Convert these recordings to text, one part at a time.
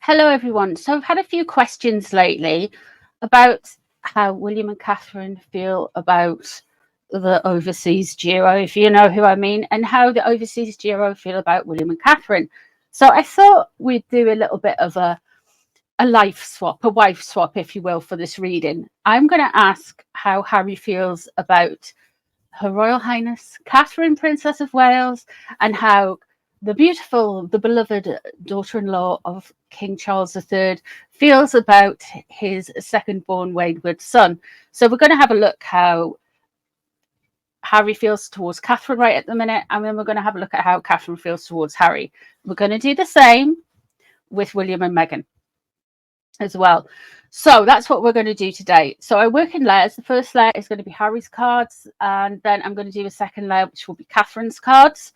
Hello, everyone. So I've had a few questions lately about how William and Catherine feel about the overseas duo, if you know who I mean, and how the overseas duo feel about William and Catherine. So I thought we'd do a little bit of a life swap, a wife swap, if you will, for this reading. I'm going to ask how Harry feels about Her Royal Highness Catherine, Princess of Wales, and how the beautiful, the beloved daughter-in-law of King Charles III feels about his second-born wayward son. So we're going to have a look how Harry feels towards Catherine right at the minute, and then we're going to have a look at how Catherine feels towards Harry. We're going to do the same with William and Meghan as well. So that's what we're going to do today. So I work in layers. The first layer is going to be Harry's cards, and then I'm going to do a second layer, which will be Catherine's cards.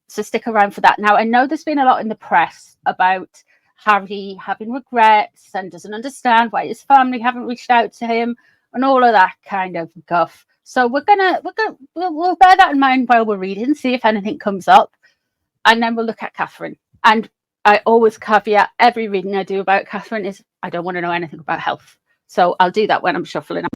So stick around for that. Now, I know there's been a lot in the press about Harry having regrets and doesn't understand why his family haven't reached out to him and all of that kind of guff. So we'll bear that in mind while we're reading, see if anything comes up, and then we'll look at Catherine. And I always caveat every reading I do about Catherine is I don't want to know anything about health. So I'll do that when I'm shuffling.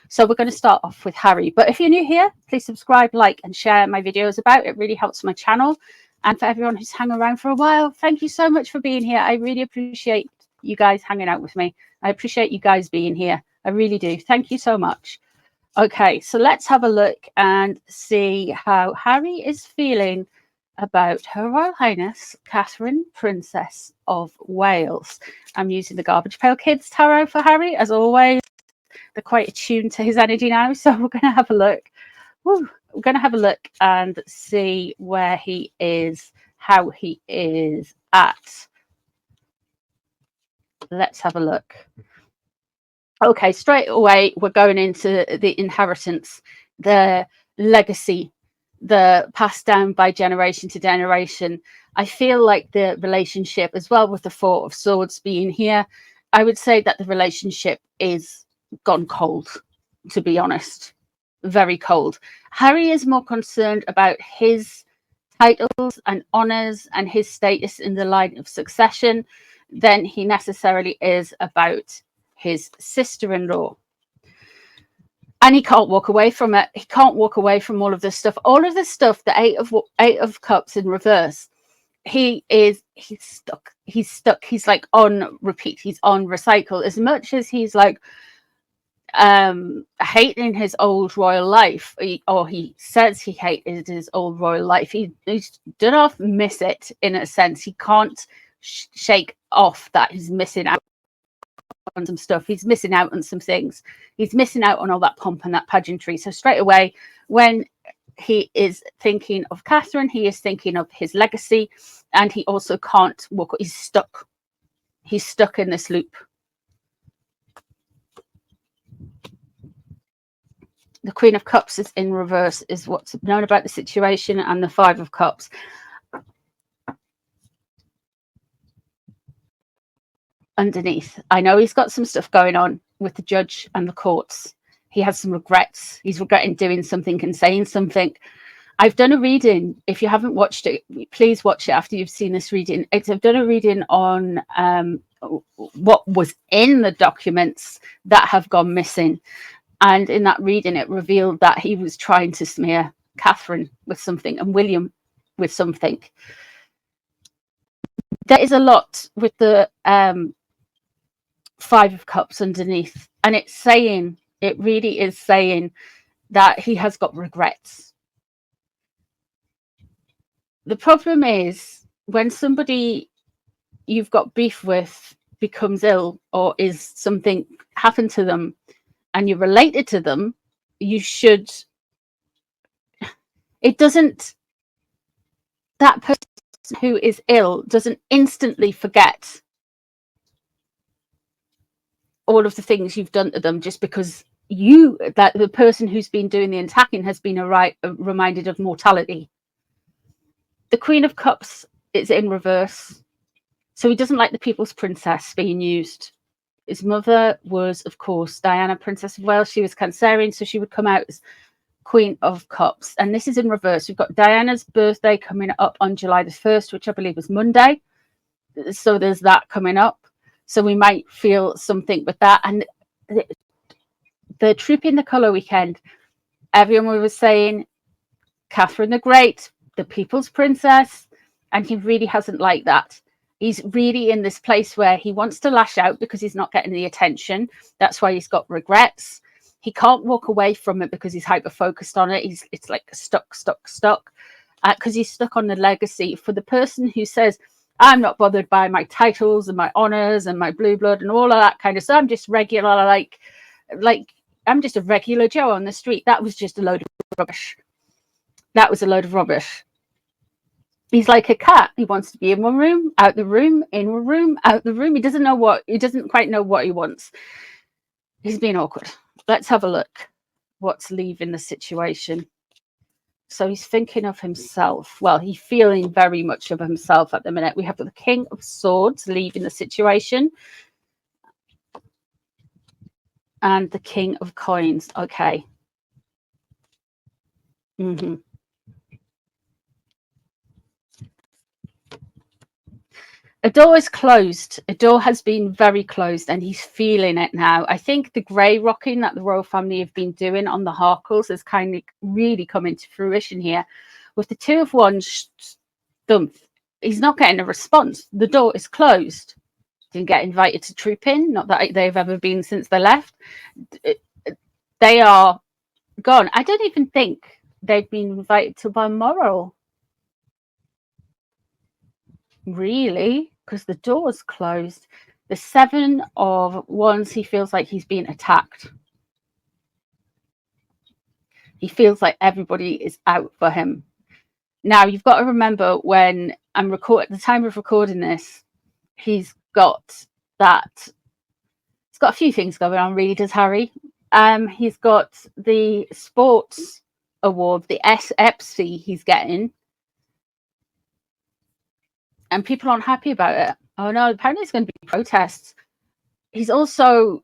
So we're going to start off with Harry. But if you're new here, please subscribe, like, and share my videos about. It really helps my channel. And for everyone who's hung around for a while, thank you so much for being here. I really appreciate you guys hanging out with me. I appreciate you guys being here. I really do. Thank you so much. Okay, so let's have a look and see how Harry is feeling about Her Royal Highness Catherine, Princess of Wales. I'm using the Garbage Pail Kids Tarot for Harry, as always. They're quite attuned to his energy now, so we're going to have a look. Woo. We're going to have a look and see where he is, how he is at. Let's have a look. Okay, straight away, we're going into the inheritance, the legacy, the passed down by generation to generation. I feel like the relationship, as well with the Four of Swords being here, I would say that the relationship is gone cold, to be honest. Very cold. Harry is more concerned about his titles and honors and his status in the line of succession than he necessarily is about his sister-in-law. And he can't walk away from it. He can't walk away from all of this stuff. All of this stuff, the Eight of Cups in reverse, he's stuck. He's stuck. He's like on repeat. He's on recycle. As much as he's like hating his old royal life, or he says he hated his old royal life, he does not miss it in a sense. He can't shake off that he's missing out on some stuff. He's missing out on some things. He's missing out on all that pomp and that pageantry. So straight away, when he is thinking of Catherine, he is thinking of his legacy, and he also can't walk. He's stuck. He's stuck in this loop. The Queen of Cups is in reverse, is what's known about the situation, and the Five of Cups. Underneath, I know he's got some stuff going on with the judge and the courts. He has some regrets. He's regretting doing something and saying something. I've done a reading. If you haven't watched it, please watch it after you've seen this reading. I've done a reading on what was in the documents that have gone missing. And in that reading, it revealed that he was trying to smear Catherine with something and William with something. There is a lot with the Five of Cups underneath. And it's saying, it really is saying that he has got regrets. The problem is when somebody you've got beef with becomes ill, or is something happened to them, and you're related to them, you should, it doesn't, that person who is ill doesn't instantly forget all of the things you've done to them just because that the person who's been doing the attacking has been reminded of mortality. The Queen of Cups is in reverse. So he doesn't like the People's Princess being used. His mother was, of course, Diana, Princess of Wales. She was Cancerian, so she would come out as Queen of Cups. And this is in reverse. We've got Diana's birthday coming up on July the 1st, which I believe was Monday. So there's that coming up. So we might feel something with that. And the Troop in the Colour weekend, everyone was saying Catherine the Great, the people's princess, and he really hasn't liked that. He's really in this place where he wants to lash out because he's not getting the attention. That's why he's got regrets. He can't walk away from it because he's hyper focused on it. It's like stuck, because he's stuck on the legacy. For the person who says, I'm not bothered by my titles and my honors and my blue blood and all of that kind of stuff. I'm just regular, like I'm just a regular Joe on the street. That was just a load of rubbish. That was a load of rubbish. He's like a cat. He wants to be in one room, out the room, in one room, out the room. He doesn't quite know what he wants. He's being awkward. Let's have a look. What's leaving the situation? So he's thinking of himself. Well, he's feeling very much of himself at the minute. We have the King of Swords leaving the situation. And the King of Coins. Okay. A door is closed. A door has been very closed, and he's feeling it now. I think the grey rocking that the royal family have been doing on the Harkles has kind of really come into fruition here. With the Two of Wands, he's not getting a response. The door is closed. Didn't get invited to Troop In. Not that they've ever been since they left. They are gone. I don't even think they've been invited to Balmoral. Really? Because the door's closed. The Seven of Wands, he feels like he's being attacked. He feels like everybody is out for him. Now, you've got to remember when at the time of recording this, he's got a few things going on, really, does Harry. He's got the sports award, the SEPC he's getting. And people aren't happy about it. Oh no, apparently it's going to be protests. He's also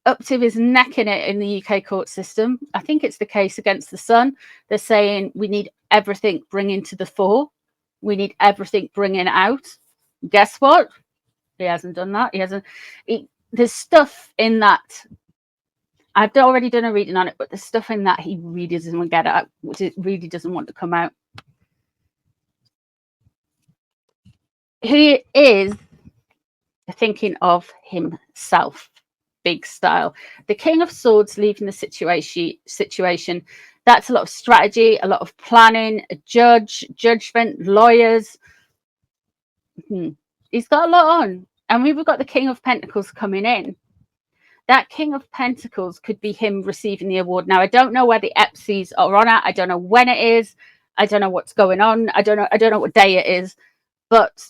up to his neck in it in the UK court system. I think it's the case against the Sun. They're saying we need everything bringing to the fore. We need everything bringing out. Guess what? He hasn't done that. There's stuff in that. I've already done a reading on it, but there's stuff in that he really doesn't want to get out, which it really doesn't want to come out. He is thinking of himself, big style. The King of Swords leaving the situation. That's a lot of strategy, a lot of planning, a judgment, lawyers. He's got a lot on. And we've got the King of Pentacles coming in. That King of Pentacles could be him receiving the award. Now, I don't know where the EPCs are on at. I don't know when it is. I don't know what's going on. I don't know what day it is. But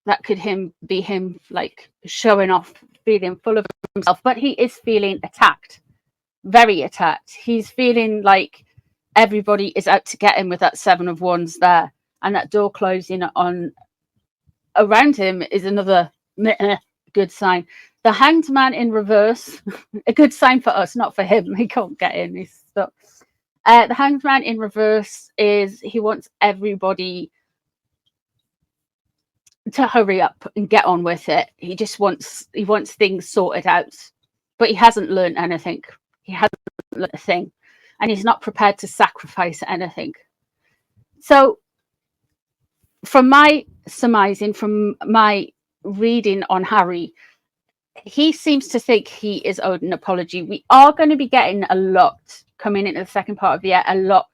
that could be him like showing off, feeling full of himself. But he is feeling attacked, very attacked. He's feeling like everybody is out to get him with that Seven of Wands there. And that door closing on around him is another good sign. The Hanged Man in reverse, a good sign for us, not for him. He can't get in. He's stuck. The Hanged Man in reverse is he wants everybody to hurry up and get on with it. He wants things sorted out, but he hasn't learned anything. He hasn't learned a thing, and he's not prepared to sacrifice anything. So from my surmising, from my reading on Harry, he seems to think he is owed an apology. We are going to be getting a lot coming into the second part of the year, a lot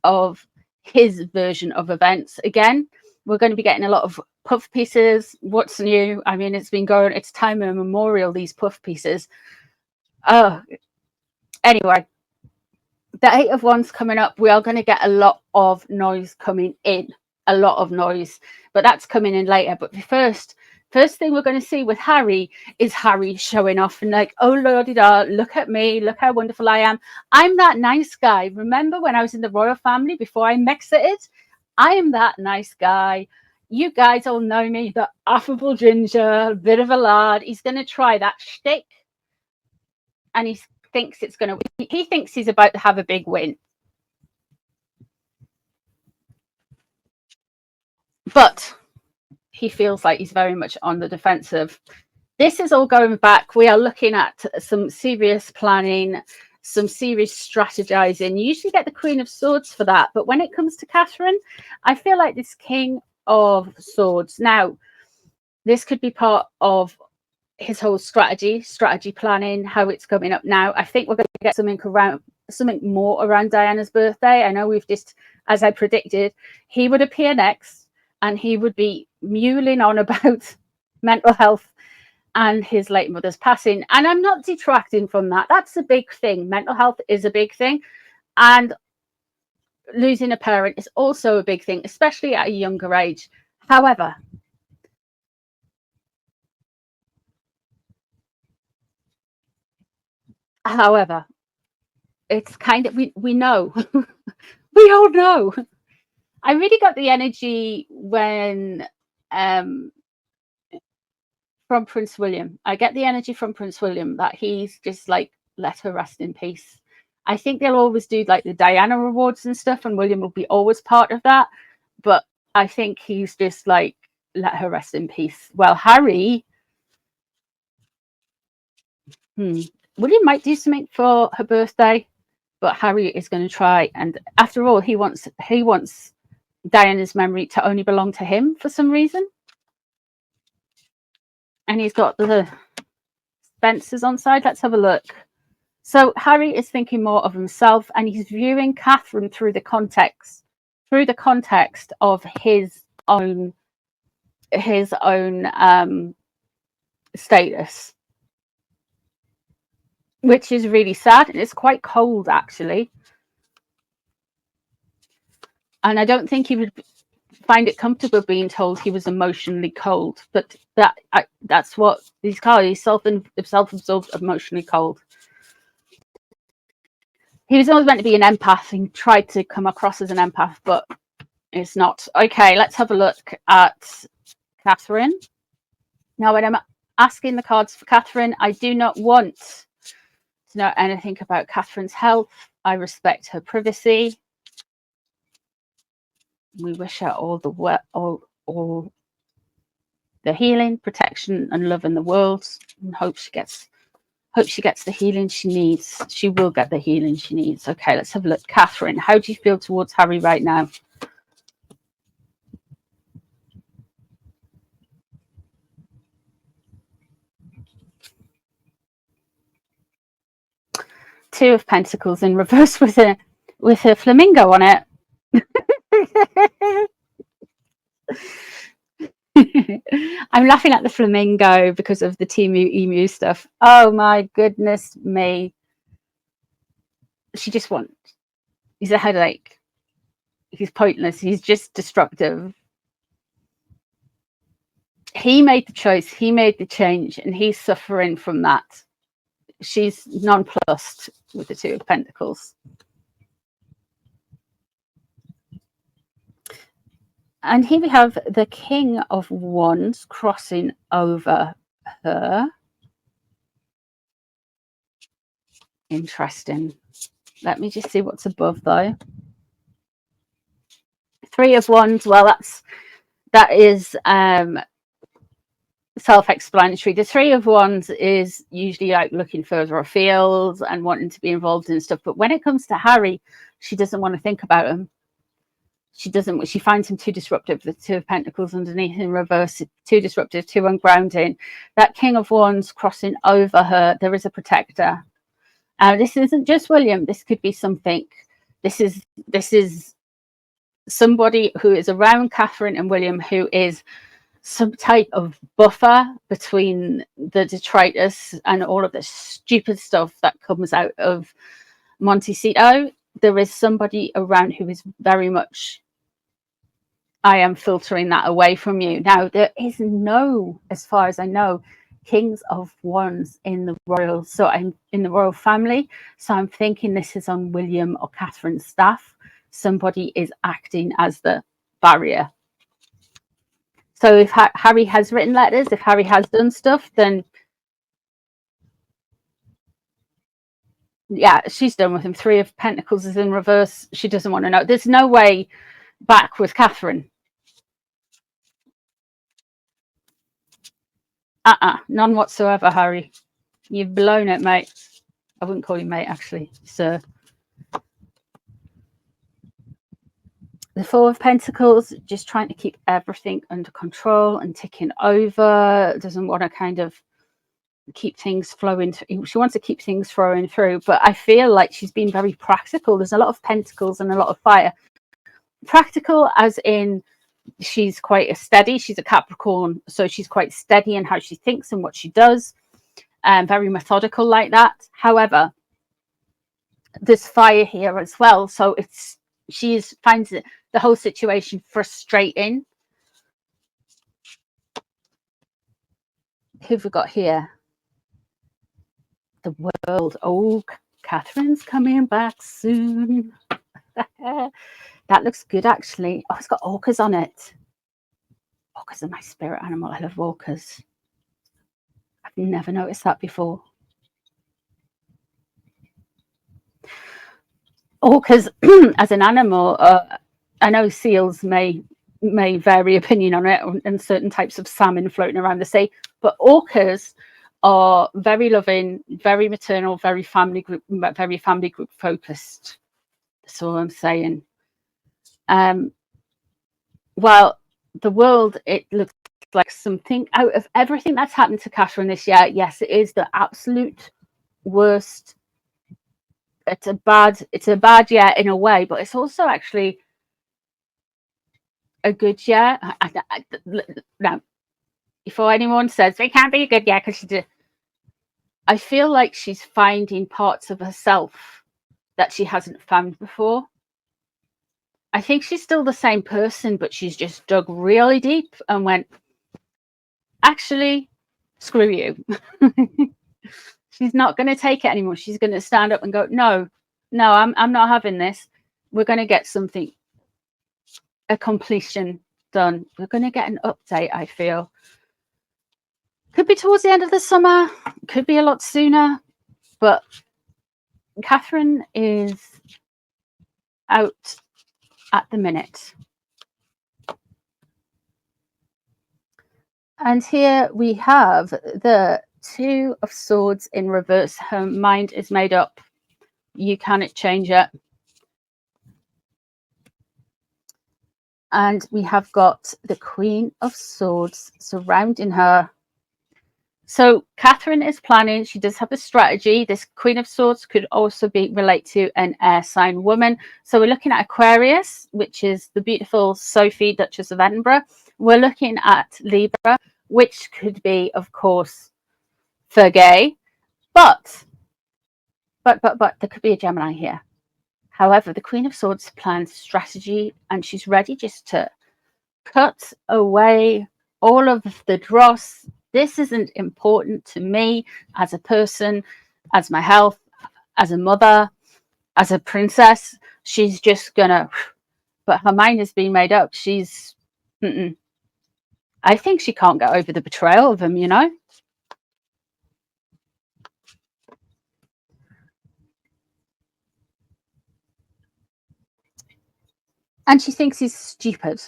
of his version of events again. We're going to be getting a lot of puff pieces. What's new? I mean, it's been going, it's time immemorial, these puff pieces. Anyway, the Eight of Wands coming up. We are going to get a lot of noise coming in, a lot of noise, but that's coming in later. But first thing we're going to see with Harry is Harry showing off and like, oh lordy da, look at me, look how wonderful I am. I'm that nice guy. Remember when I was in the royal family before I exited? I am that nice guy. You guys all know me, the affable ginger, bit of a lad. He's going to try that shtick, and he thinks it's going to. He thinks he's about to have a big win, but he feels like he's very much on the defensive. This is all going back. We are looking at some serious planning, some serious strategizing. You usually get the Queen of Swords for that. But when it comes to Catherine, I feel like this King of Swords. Now, this could be part of his whole strategy planning, how it's coming up now. I think we're going to get something more around Diana's birthday. I know we've just, as I predicted, he would appear next and he would be mewling on about mental health and his late mother's passing. And I'm not detracting from that. That's a big thing. Mental health is a big thing. And losing a parent is also a big thing, especially at a younger age. However, it's kind of, we know, we all know. I really got the energy when, from Prince William. I get the energy from Prince William that he's just like, let her rest in peace. I think they'll always do like the Diana Awards and stuff, and William will be always part of that. But I think he's just like, let her rest in peace. Well, Harry, William might do something for her birthday, but Harry is going to try. And after all, he wants Diana's memory to only belong to him for some reason. And he's got the Spencers on side. Let's have a look. So Harry is thinking more of himself, and he's viewing Catherine through the context of his own status, which is really sad, and it's quite cold actually. And I don't think he would find it comfortable being told he was emotionally cold, but that's what these cards. He's self-absorbed, emotionally cold. He was always meant to be an empath and tried to come across as an empath, but it's not. Okay, let's have a look at Catherine. Now, when I'm asking the cards for Catherine, I do not want to know anything about Catherine's health. I respect her privacy. We wish her all the healing, protection, and love in the world, and hope she gets the healing she needs. She will get the healing she needs. Okay, let's have a look. Catherine, how do you feel towards Harry right now? Two of Pentacles in reverse with a flamingo on it. I'm laughing at the flamingo because of the emu stuff. Oh my goodness me. He's a headache. He's pointless. He's just destructive. He made the choice. He made the change, and he's suffering from that. She's nonplussed with the Two of Pentacles. And here we have the King of Wands crossing over her. Interesting. Let me just see what's above though. Three of Wands. Well, that is self-explanatory. The Three of Wands is usually like looking further afield and wanting to be involved in stuff. But when it comes to Harry, she doesn't want to think about him. She finds him too disruptive. The Two of Pentacles underneath in reverse, too disruptive, too ungrounding. That King of Wands crossing over her. There is a protector. This isn't just William. This could be something. This is somebody who is around Catherine and William, who is some type of buffer between the detritus and all of the stupid stuff that comes out of Montecito. There is somebody around who is very much, I am filtering that away from you. Now, there is no, as far as I know, Kings of Wands in the royal, so I'm in the royal family. So I'm thinking this is on William or Catherine's staff. Somebody is acting as the barrier. So if Harry has written letters, if Harry has done stuff, then yeah, she's done with him. Three of Pentacles is in reverse. She doesn't want to know. There's no way back with Catherine. None whatsoever, Harry. You've blown it, mate. I wouldn't call you mate, actually, sir. The Four of Pentacles, just trying to keep everything under control and ticking over. Doesn't want to kind of keep things flowing. She wants to keep things flowing through, but I feel like she's been very practical. There's a lot of pentacles and a lot of fire. Practical as in she's quite a steady. She's a Capricorn, so she's quite steady in how she thinks and what she does. Very methodical like that. However, there's fire here as well, so she finds it, the whole situation, frustrating. Who've we got here? The World. Oh, Catherine's coming back soon. That looks good, actually. Oh, it's got orcas on it. Orcas are my spirit animal. I love orcas. I've never noticed that before. Orcas as an animal, I know seals may vary opinion on it, and certain types of salmon floating around the sea, but orcas are very loving, very maternal, very family group focused. That's all I'm saying. Well, the World, it looks like something out of everything that's happened to Catherine this year. Yes, it is the absolute worst. It's a bad year in a way, but it's also actually a good year. Now, before anyone says it can't be a good year because she did, I feel like she's finding parts of herself that she hasn't found before. I think she's still the same person, but she's just dug really deep and went, actually, screw you. She's not going to take it anymore. She's going to stand up and go, no, I'm not having this. We're going to get something, a completion done. We're going to get an update, I feel. Could be towards the end of the summer. Could be a lot sooner. But Catherine is out at the minute. And here we have the Two of Swords in reverse. Her mind is made up. You cannot change it. And we have got the Queen of Swords surrounding her. So Catherine is planning. She does have a strategy. This Queen of Swords could also relate to an air sign woman. So we're looking at Aquarius, which is the beautiful Sophie, Duchess of Edinburgh. We're looking at Libra, which could be, of course, Fergie. But there could be a Gemini here. However, the Queen of Swords plans strategy, and she's ready just to cut away all of the dross. This isn't important to me as a person, as my health, as a mother, as a princess. She's just gonna, but her mind has been made up. She's, I think she can't get over the betrayal of him, you know? And she thinks he's stupid.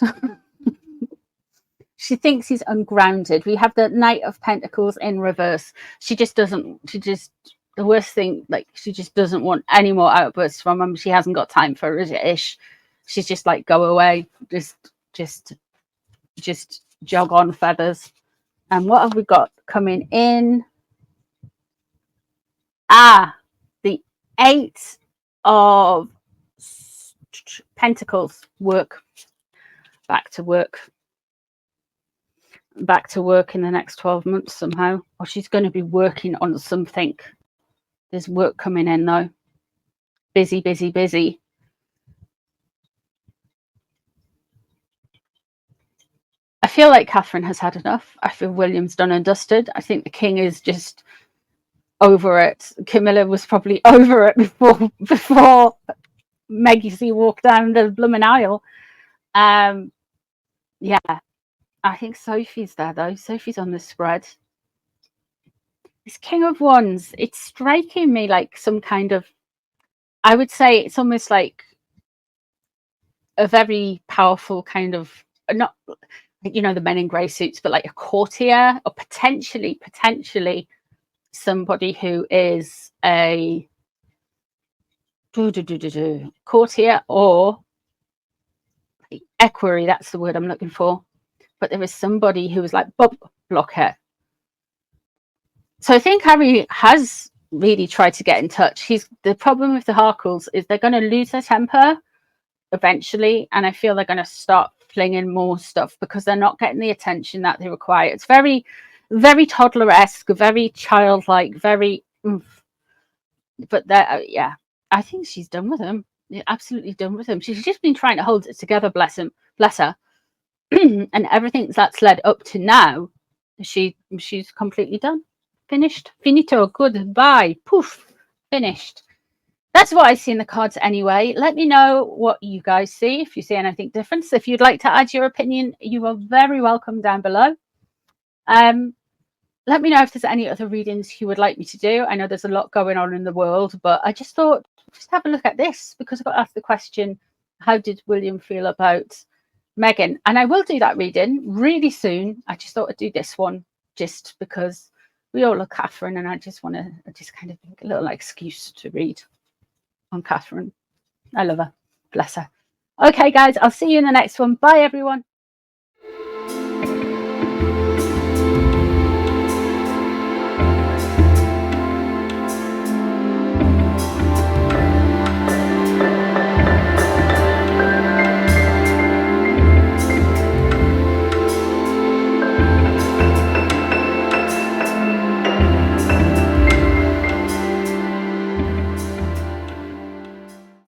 She thinks he's ungrounded. We have the Knight of Pentacles in reverse. She just doesn't, the worst thing, like, she just doesn't want any more outbursts from him. She hasn't got time for it-ish. She's just like, go away. Just jog on feathers. And what have we got coming in? The Eight of Pentacles. Work. Back to work in the next 12 months somehow, or she's going to be working on something. There's work coming in though. Busy. I feel like Catherine has had enough. I feel William's done and dusted. I think the king is just over it. Camilla was probably over it before Maggie C walked down the blooming aisle. Yeah. I think Sophie's there, though. Sophie's on the spread. This King of Wands, it's striking me like some kind of, I would say it's almost like a very powerful kind of, not, you know, the men in grey suits, but like a courtier, or potentially somebody who is a courtier or equerry, that's the word I'm looking for. But there is somebody who was like, block her. So I think Harry has really tried to get in touch. The problem with the Harkles is they're going to lose their temper eventually, and I feel they're going to start flinging more stuff because they're not getting the attention that they require. It's very, very toddler-esque, very childlike, very but yeah, I think she's done with him. Absolutely done with him. She's just been trying to hold it together, bless her. And everything that's led up to now, she's completely done. Finished. Finito. Goodbye. Poof. Finished. That's what I see in the cards anyway. Let me know what you guys see, if you see anything different. So if you'd like to add your opinion, you are very welcome down below. Let me know if there's any other readings you would like me to do. I know there's a lot going on in the world, but I just thought, just have a look at this, because I got asked the question, how did William feel about Meghan? And I will do that reading really soon. I just thought I'd do this one just because we all love Catherine, and I just want to just kind of make a little excuse to read on Catherine. I love her. Bless her. Okay, guys, I'll see you in the next one. Bye, everyone.